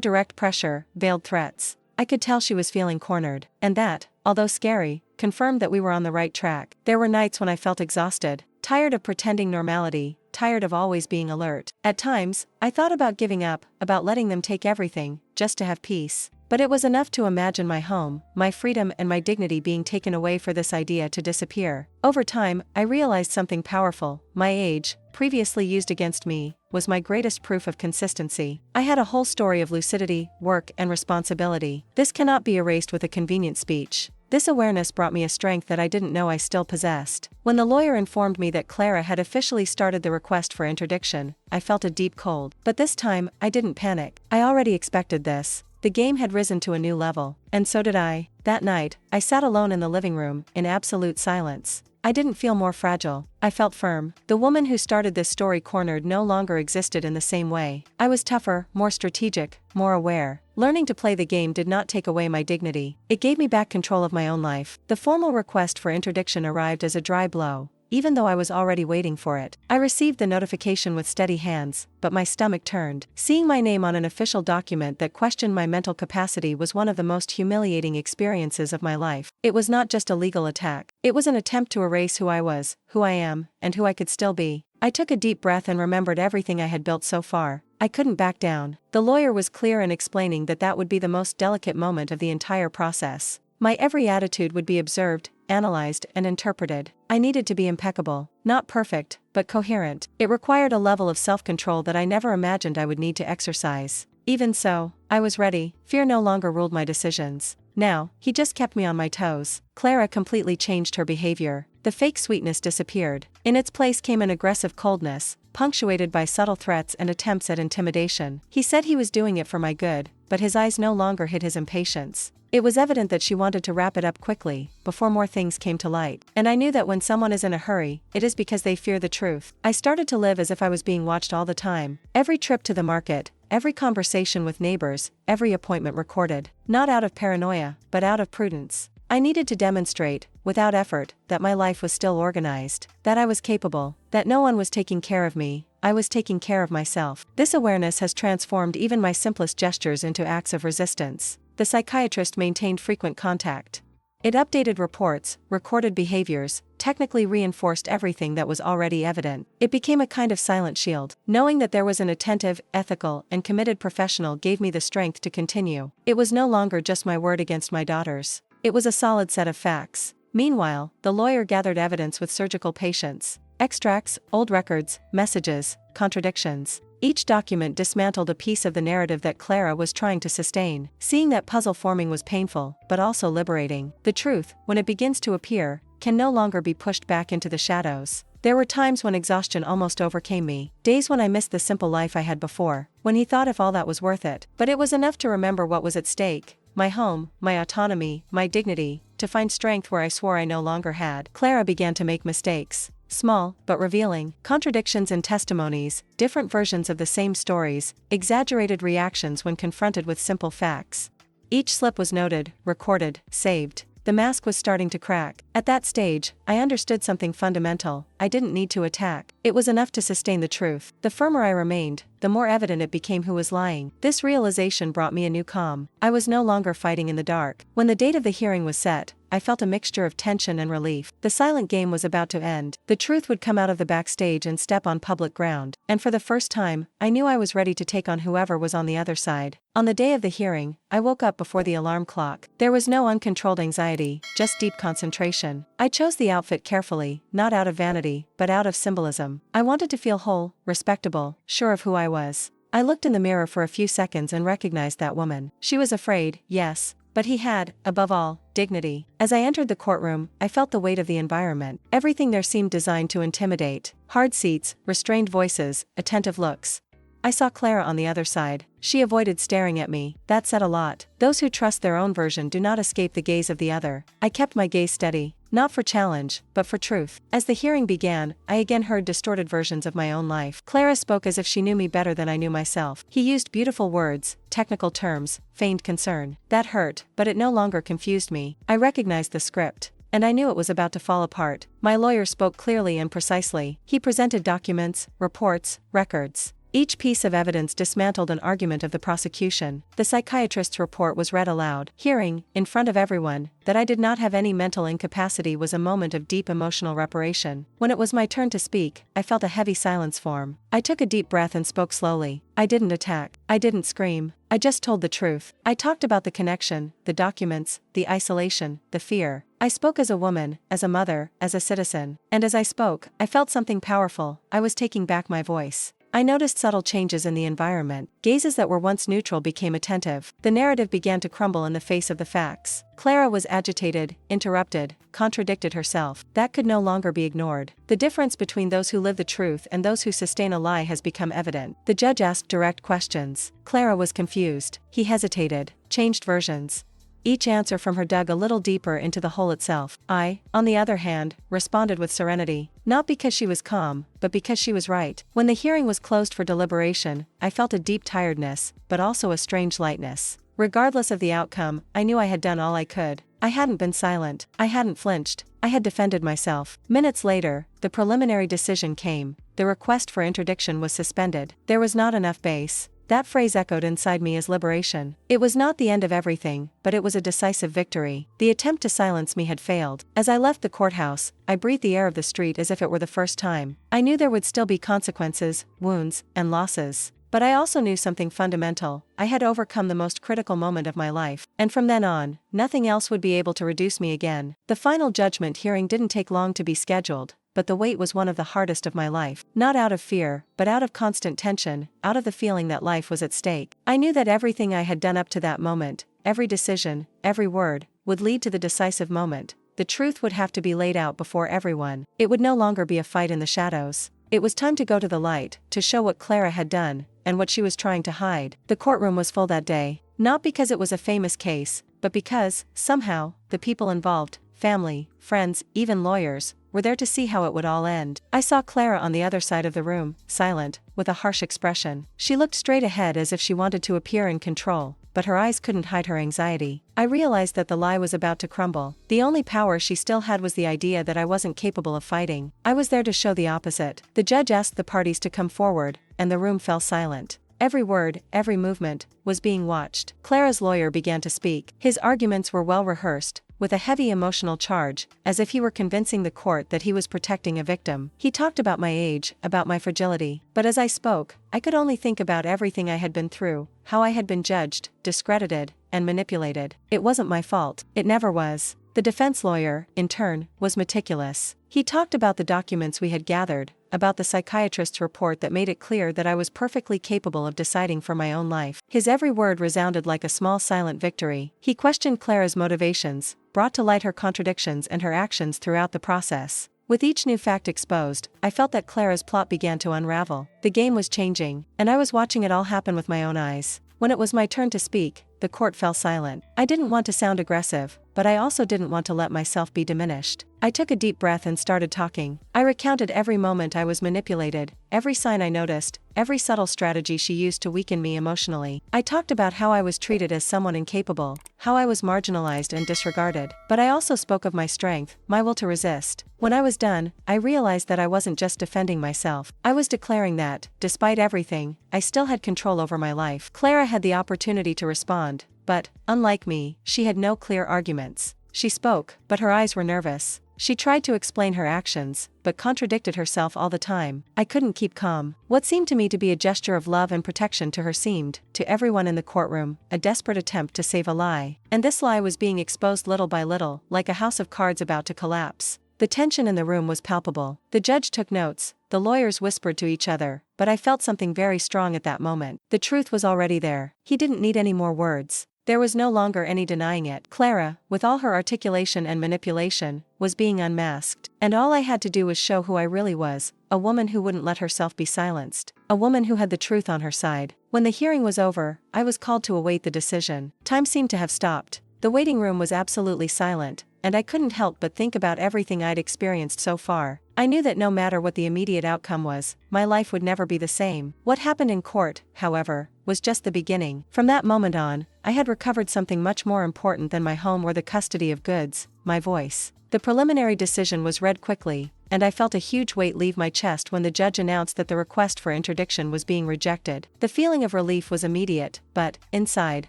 direct pressure, veiled threats. I could tell she was feeling cornered, and that, although scary, confirmed that we were on the right track. There were nights when I felt exhausted, tired of pretending normality, tired of always being alert. At times, I thought about giving up, about letting them take everything, just to have peace. But it was enough to imagine my home, my freedom, and my dignity being taken away for this idea to disappear. Over time, I realized something powerful. My age, previously used against me, was my greatest proof of consistency. I had a whole story of lucidity, work, and responsibility. This cannot be erased with a convenient speech. This awareness brought me a strength that I didn't know I still possessed. When the lawyer informed me that Clara had officially started the request for interdiction, I felt a deep cold. But this time, I didn't panic. I already expected this. The game had risen to a new level, and so did I. That night, I sat alone in the living room, in absolute silence. I didn't feel more fragile. I felt firm. The woman who started this story cornered no longer existed in the same way. I was tougher, more strategic, more aware. Learning to play the game did not take away my dignity. It gave me back control of my own life. The formal request for interdiction arrived as a dry blow. Even though I was already waiting for it, I received the notification with steady hands, but my stomach turned. Seeing my name on an official document that questioned my mental capacity was one of the most humiliating experiences of my life. It was not just a legal attack. It was an attempt to erase who I was, who I am, and who I could still be. I took a deep breath and remembered everything I had built so far. I couldn't back down. The lawyer was clear in explaining that that would be the most delicate moment of the entire process. My every attitude would be observed, analyzed, and interpreted. I needed to be impeccable, not perfect, but coherent. It required a level of self-control that I never imagined I would need to exercise. Even so, I was ready. Fear no longer ruled my decisions. Now, he just kept me on my toes. Clara completely changed her behavior. The fake sweetness disappeared. In its place came an aggressive coldness, punctuated by subtle threats and attempts at intimidation. He said he was doing it for my good, but his eyes no longer hid his impatience. It was evident that she wanted to wrap it up quickly, before more things came to light. And I knew that when someone is in a hurry, it is because they fear the truth. I started to live as if I was being watched all the time. Every trip to the market, every conversation with neighbors, every appointment recorded. Not out of paranoia, but out of prudence. I needed to demonstrate, without effort, that my life was still organized, that I was capable, that no one was taking care of me. I was taking care of myself. This awareness has transformed even my simplest gestures into acts of resistance. The psychiatrist maintained frequent contact. It updated reports, recorded behaviors, technically reinforced everything that was already evident. It became a kind of silent shield. Knowing that there was an attentive, ethical, and committed professional gave me the strength to continue. It was no longer just my word against my daughter's. It was a solid set of facts. Meanwhile, the lawyer gathered evidence with surgical patience. Extracts, old records, messages, contradictions. Each document dismantled a piece of the narrative that Clara was trying to sustain. Seeing that puzzle forming was painful, but also liberating. The truth, when it begins to appear, can no longer be pushed back into the shadows. There were times when exhaustion almost overcame me. Days when I missed the simple life I had before. When he thought if all that was worth it. But it was enough to remember what was at stake. My home, my autonomy, my dignity, to find strength where I swore I no longer had. Clara began to make mistakes. Small, but revealing. Contradictions in testimonies, different versions of the same stories, exaggerated reactions when confronted with simple facts. Each slip was noted, recorded, saved. The mask was starting to crack. At that stage, I understood something fundamental. I didn't need to attack. It was enough to sustain the truth. The firmer I remained, the more evident it became who was lying. This realization brought me a new calm. I was no longer fighting in the dark. When the date of the hearing was set, I felt a mixture of tension and relief. The silent game was about to end. The truth would come out of the backstage and step on public ground. And for the first time, I knew I was ready to take on whoever was on the other side. On the day of the hearing, I woke up before the alarm clock. There was no uncontrolled anxiety, just deep concentration. I chose the outfit carefully, not out of vanity, but out of symbolism. I wanted to feel whole, respectable, sure of who I was. I looked in the mirror for a few seconds and recognized that woman. She was afraid, yes, but he had, above all, dignity. As I entered the courtroom, I felt the weight of the environment. Everything there seemed designed to intimidate. Hard seats, restrained voices, attentive looks. I saw Clara on the other side. She avoided staring at me. That said a lot. Those who trust their own version do not escape the gaze of the other. I kept my gaze steady, not for challenge, but for truth. As the hearing began, I again heard distorted versions of my own life. Clara spoke as if she knew me better than I knew myself. He used beautiful words, technical terms, feigned concern. That hurt, but it no longer confused me. I recognized the script, and I knew it was about to fall apart. My lawyer spoke clearly and precisely. He presented documents, reports, records. Each piece of evidence dismantled an argument of the prosecution. The psychiatrist's report was read aloud. Hearing, in front of everyone, that I did not have any mental incapacity was a moment of deep emotional reparation. When it was my turn to speak, I felt a heavy silence form. I took a deep breath and spoke slowly. I didn't attack. I didn't scream. I just told the truth. I talked about the connection, the documents, the isolation, the fear. I spoke as a woman, as a mother, as a citizen. And as I spoke, I felt something powerful. I was taking back my voice. I noticed subtle changes in the environment. Gazes that were once neutral became attentive. The narrative began to crumble in the face of the facts. Clara was agitated, interrupted, contradicted herself. That could no longer be ignored. The difference between those who live the truth and those who sustain a lie has become evident. The judge asked direct questions. Clara was confused. He hesitated, changed versions. Each answer from her dug a little deeper into the hole itself. I, on the other hand, responded with serenity, not because she was calm, but because she was right. When the hearing was closed for deliberation, I felt a deep tiredness, but also a strange lightness. Regardless of the outcome, I knew I had done all I could. I hadn't been silent. I hadn't flinched. I had defended myself. Minutes later, the preliminary decision came. The request for interdiction was suspended. There was not enough base. That phrase echoed inside me as liberation. It was not the end of everything, but it was a decisive victory. The attempt to silence me had failed. As I left the courthouse, I breathed the air of the street as if it were the first time. I knew there would still be consequences, wounds, and losses. But I also knew something fundamental. I had overcome the most critical moment of my life, and from then on, nothing else would be able to reduce me again. The final judgment hearing didn't take long to be scheduled, but the wait was one of the hardest of my life. Not out of fear, but out of constant tension, out of the feeling that life was at stake. I knew that everything I had done up to that moment, every decision, every word, would lead to the decisive moment. The truth would have to be laid out before everyone. It would no longer be a fight in the shadows. It was time to go to the light, to show what Clara had done, and what she was trying to hide. The courtroom was full that day, not because it was a famous case, but because, somehow, the people involved, family, friends, even lawyers, were there to see how it would all end. I saw Clara on the other side of the room, silent, with a harsh expression. She looked straight ahead as if she wanted to appear in control, but her eyes couldn't hide her anxiety. I realized that the lie was about to crumble. The only power she still had was the idea that I wasn't capable of fighting. I was there to show the opposite. The judge asked the parties to come forward, and the room fell silent. Every word, every movement, was being watched. Clara's lawyer began to speak. His arguments were well rehearsed, with a heavy emotional charge, as if he were convincing the court that he was protecting a victim. He talked about my age, about my fragility. But as I spoke, I could only think about everything I had been through, how I had been judged, discredited, and manipulated. It wasn't my fault. It never was. The defense lawyer, in turn, was meticulous. He talked about the documents we had gathered, about the psychiatrist's report that made it clear that I was perfectly capable of deciding for my own life. His every word resounded like a small silent victory. He questioned Clara's motivations, brought to light her contradictions and her actions throughout the process. With each new fact exposed, I felt that Clara's plot began to unravel. The game was changing, and I was watching it all happen with my own eyes. When it was my turn to speak, the court fell silent. I didn't want to sound aggressive, but I also didn't want to let myself be diminished. I took a deep breath and started talking. I recounted every moment I was manipulated, every sign I noticed, every subtle strategy she used to weaken me emotionally. I talked about how I was treated as someone incapable, how I was marginalized and disregarded. But I also spoke of my strength, my will to resist. When I was done, I realized that I wasn't just defending myself. I was declaring that, despite everything, I still had control over my life. Clara had the opportunity to respond, but, unlike me, she had no clear arguments. She spoke, but her eyes were nervous. She tried to explain her actions, but contradicted herself all the time. I couldn't keep calm. What seemed to me to be a gesture of love and protection to her seemed, to everyone in the courtroom, a desperate attempt to save a lie. And this lie was being exposed little by little, like a house of cards about to collapse. The tension in the room was palpable. The judge took notes, the lawyers whispered to each other, but I felt something very strong at that moment. The truth was already there. He didn't need any more words. There was no longer any denying it. Clara, with all her articulation and manipulation, was being unmasked. And all I had to do was show who I really was, a woman who wouldn't let herself be silenced, a woman who had the truth on her side. When the hearing was over, I was called to await the decision. Time seemed to have stopped. The waiting room was absolutely silent, and I couldn't help but think about everything I'd experienced so far. I knew that no matter what the immediate outcome was, my life would never be the same. What happened in court, however, was just the beginning. From that moment on, I had recovered something much more important than my home or the custody of goods: my voice. The preliminary decision was read quickly, and I felt a huge weight leave my chest when the judge announced that the request for interdiction was being rejected. The feeling of relief was immediate, but, inside,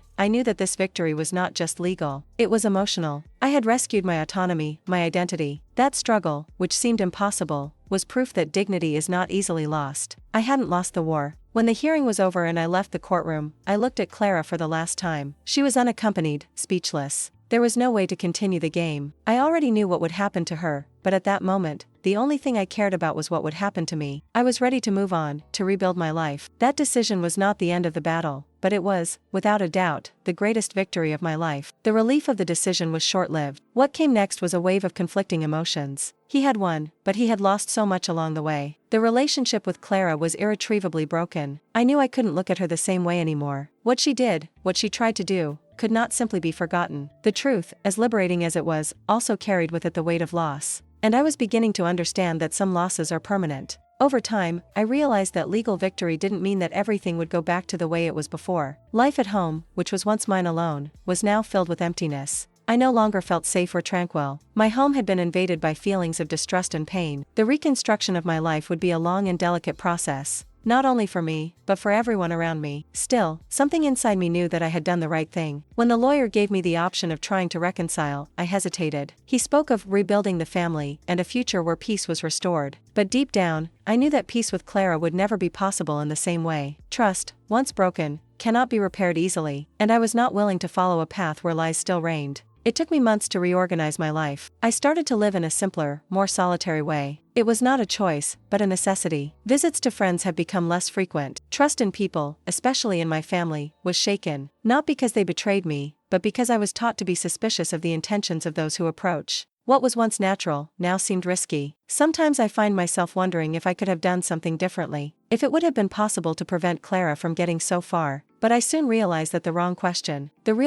I knew that this victory was not just legal, it was emotional. I had rescued my autonomy, my identity. That struggle, which seemed impossible, was proof that dignity is not easily lost. I hadn't lost the war. When the hearing was over and I left the courtroom, I looked at Clara for the last time. She was unaccompanied, speechless. There was no way to continue the game. I already knew what would happen to her, but at that moment, the only thing I cared about was what would happen to me. I was ready to move on, to rebuild my life. That decision was not the end of the battle, but it was, without a doubt, the greatest victory of my life. The relief of the decision was short-lived. What came next was a wave of conflicting emotions. He had won, but he had lost so much along the way. The relationship with Clara was irretrievably broken. I knew I couldn't look at her the same way anymore. What she did, what she tried to do, could not simply be forgotten. The truth, as liberating as it was, also carried with it the weight of loss. And I was beginning to understand that some losses are permanent. Over time, I realized that legal victory didn't mean that everything would go back to the way it was before. Life at home, which was once mine alone, was now filled with emptiness. I no longer felt safe or tranquil. My home had been invaded by feelings of distrust and pain. The reconstruction of my life would be a long and delicate process. Not only for me, but for everyone around me. Still, something inside me knew that I had done the right thing. When the lawyer gave me the option of trying to reconcile, I hesitated. He spoke of rebuilding the family and a future where peace was restored. But deep down, I knew that peace with Clara would never be possible in the same way. Trust, once broken, cannot be repaired easily, and I was not willing to follow a path where lies still reigned. It took me months to reorganize my life. I started to live in a simpler, more solitary way. It was not a choice, but a necessity. Visits to friends have become less frequent. Trust in people, especially in my family, was shaken. Not because they betrayed me, but because I was taught to be suspicious of the intentions of those who approach. What was once natural, now seemed risky. Sometimes I find myself wondering if I could have done something differently, if it would have been possible to prevent Clara from getting so far. But I soon realized that the real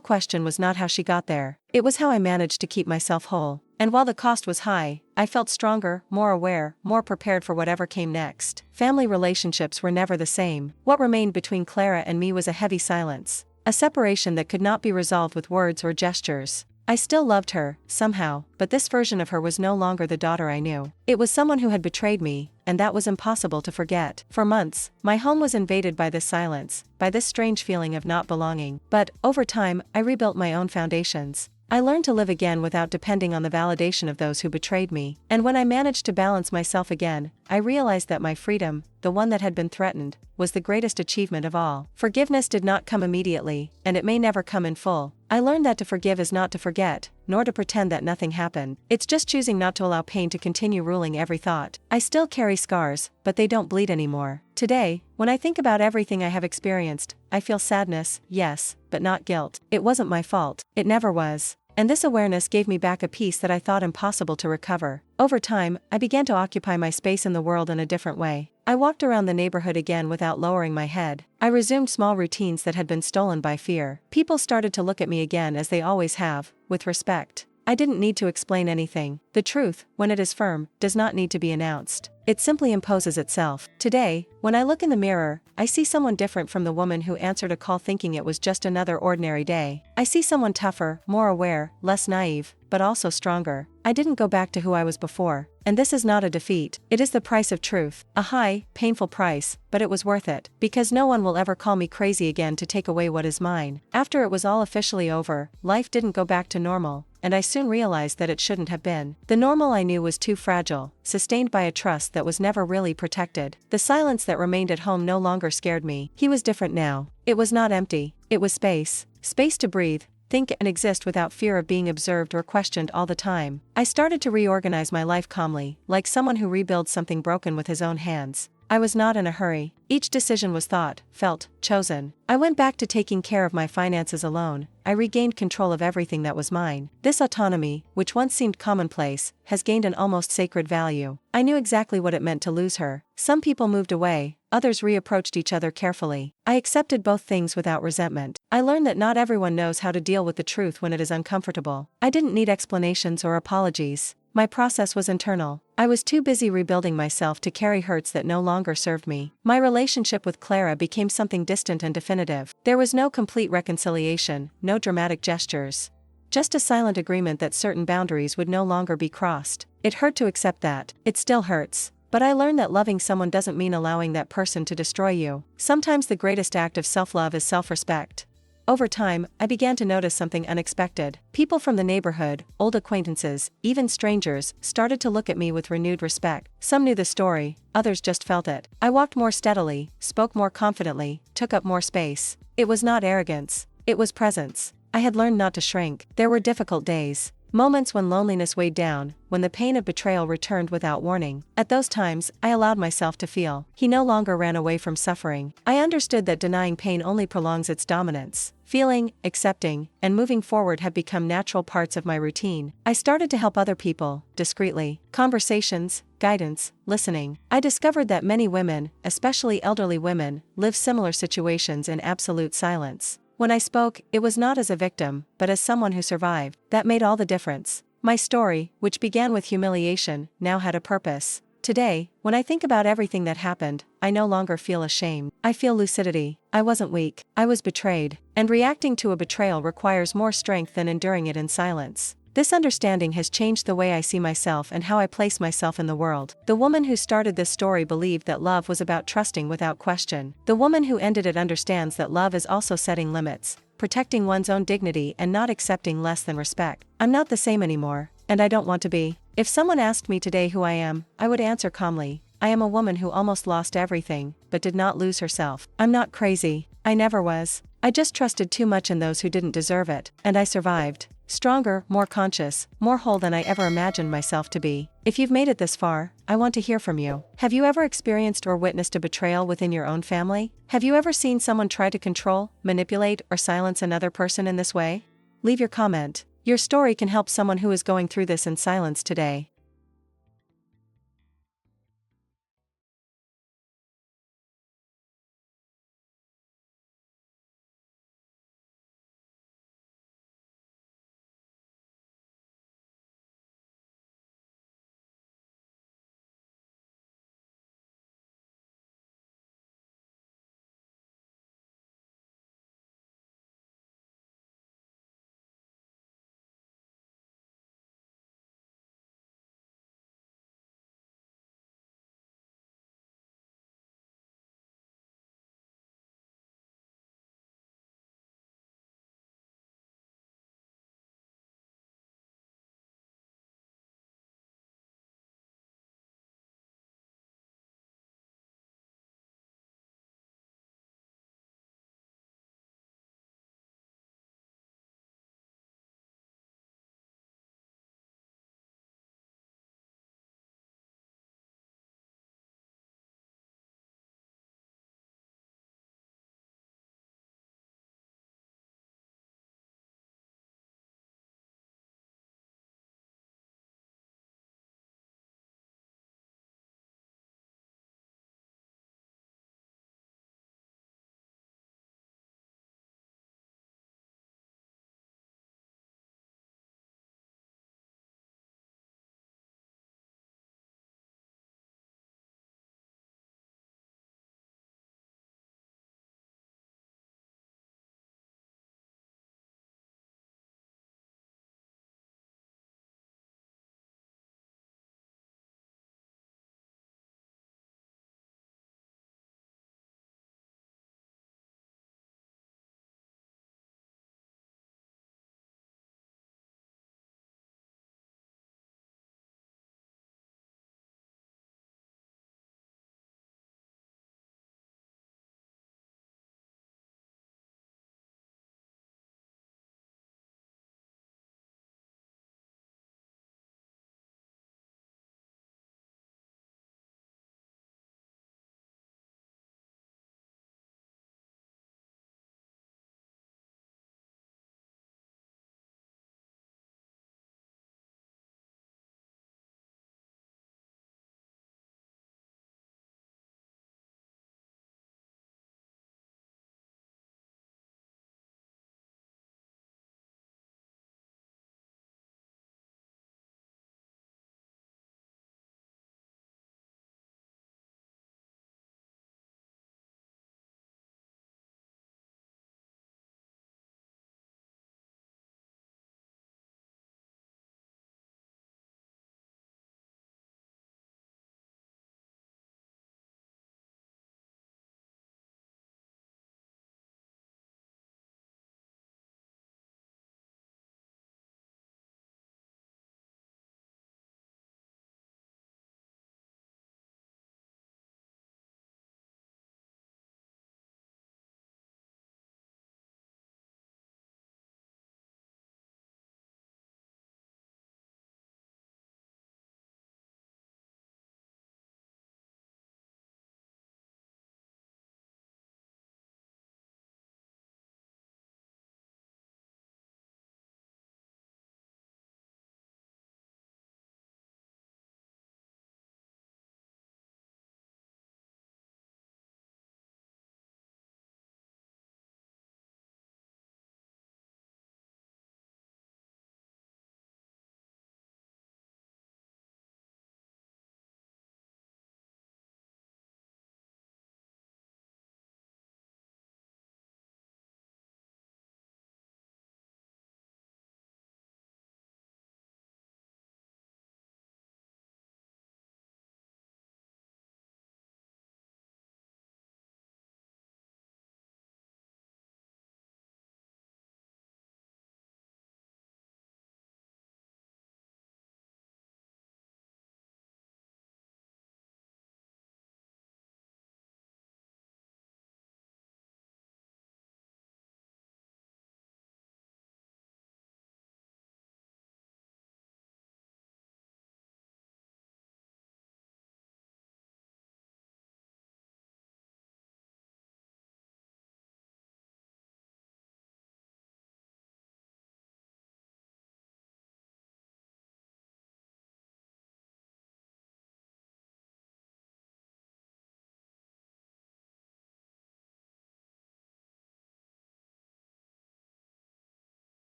question was not how she got there. It was how I managed to keep myself whole. And while the cost was high, I felt stronger, more aware, more prepared for whatever came next. Family relationships were never the same. What remained between Clara and me was a heavy silence, a separation that could not be resolved with words or gestures. I still loved her, somehow, but this version of her was no longer the daughter I knew. It was someone who had betrayed me, and that was impossible to forget. For months, my home was invaded by this silence, by this strange feeling of not belonging. But, over time, I rebuilt my own foundations. I learned to live again without depending on the validation of those who betrayed me. And when I managed to balance myself again, I realized that my freedom, the one that had been threatened, was the greatest achievement of all. Forgiveness did not come immediately, and it may never come in full. I learned that to forgive is not to forget, nor to pretend that nothing happened. It's just choosing not to allow pain to continue ruling every thought. I still carry scars, but they don't bleed anymore. Today, when I think about everything I have experienced, I feel sadness, yes, but not guilt. It wasn't my fault. It never was. And this awareness gave me back a peace that I thought impossible to recover. Over time, I began to occupy my space in the world in a different way. I walked around the neighborhood again without lowering my head. I resumed small routines that had been stolen by fear. People started to look at me again as they always have, with respect. I didn't need to explain anything. The truth, when it is firm, does not need to be announced. It simply imposes itself. Today, when I look in the mirror, I see someone different from the woman who answered a call thinking it was just another ordinary day. I see someone tougher, more aware, less naive, but also stronger. I didn't go back to who I was before. And this is not a defeat. It is the price of truth. A high, painful price, but it was worth it. Because no one will ever call me crazy again to take away what is mine. After it was all officially over, life didn't go back to normal, and I soon realized that it shouldn't have been. The normal I knew was too fragile, sustained by a trust that was never really protected. The silence that remained at home no longer scared me. He was different now. It was not empty. It was space. Space to breathe, think and exist without fear of being observed or questioned all the time. I started to reorganize my life calmly, like someone who rebuilds something broken with his own hands. I was not in a hurry. Each decision was thought, felt, chosen. I went back to taking care of my finances alone. I regained control of everything that was mine. This autonomy, which once seemed commonplace, has gained an almost sacred value. I knew exactly what it meant to lose her. Some people moved away, others reapproached each other carefully. I accepted both things without resentment. I learned that not everyone knows how to deal with the truth when it is uncomfortable. I didn't need explanations or apologies. My process was internal. I was too busy rebuilding myself to carry hurts that no longer served me. My relationship with Clara became something distant and definitive. There was no complete reconciliation, no dramatic gestures. Just a silent agreement that certain boundaries would no longer be crossed. It hurt to accept that. It still hurts. But I learned that loving someone doesn't mean allowing that person to destroy you. Sometimes the greatest act of self-love is self-respect. Over time, I began to notice something unexpected. People from the neighborhood, old acquaintances, even strangers, started to look at me with renewed respect. Some knew the story, others just felt it. I walked more steadily, spoke more confidently, took up more space. It was not arrogance. It was presence. I had learned not to shrink. There were difficult days. Moments when loneliness weighed down, when the pain of betrayal returned without warning. At those times, I allowed myself to feel. He no longer ran away from suffering. I understood that denying pain only prolongs its dominance. Feeling, accepting, and moving forward have become natural parts of my routine. I started to help other people, discreetly. Conversations, guidance, listening. I discovered that many women, especially elderly women, live similar situations in absolute silence. When I spoke, it was not as a victim, but as someone who survived. That made all the difference. My story, which began with humiliation, now had a purpose. Today, when I think about everything that happened, I no longer feel ashamed. I feel lucidity. I wasn't weak. I was betrayed. And reacting to a betrayal requires more strength than enduring it in silence. This understanding has changed the way I see myself and how I place myself in the world. The woman who started this story believed that love was about trusting without question. The woman who ended it understands that love is also setting limits, protecting one's own dignity and not accepting less than respect. I'm not the same anymore, and I don't want to be. If someone asked me today who I am, I would answer calmly, I am a woman who almost lost everything, but did not lose herself. I'm not crazy. I never was. I just trusted too much in those who didn't deserve it, and I survived. Stronger, more conscious, more whole than I ever imagined myself to be. If you've made it this far, I want to hear from you. Have you ever experienced or witnessed a betrayal within your own family? Have you ever seen someone try to control, manipulate, or silence another person in this way? Leave your comment. Your story can help someone who is going through this in silence today.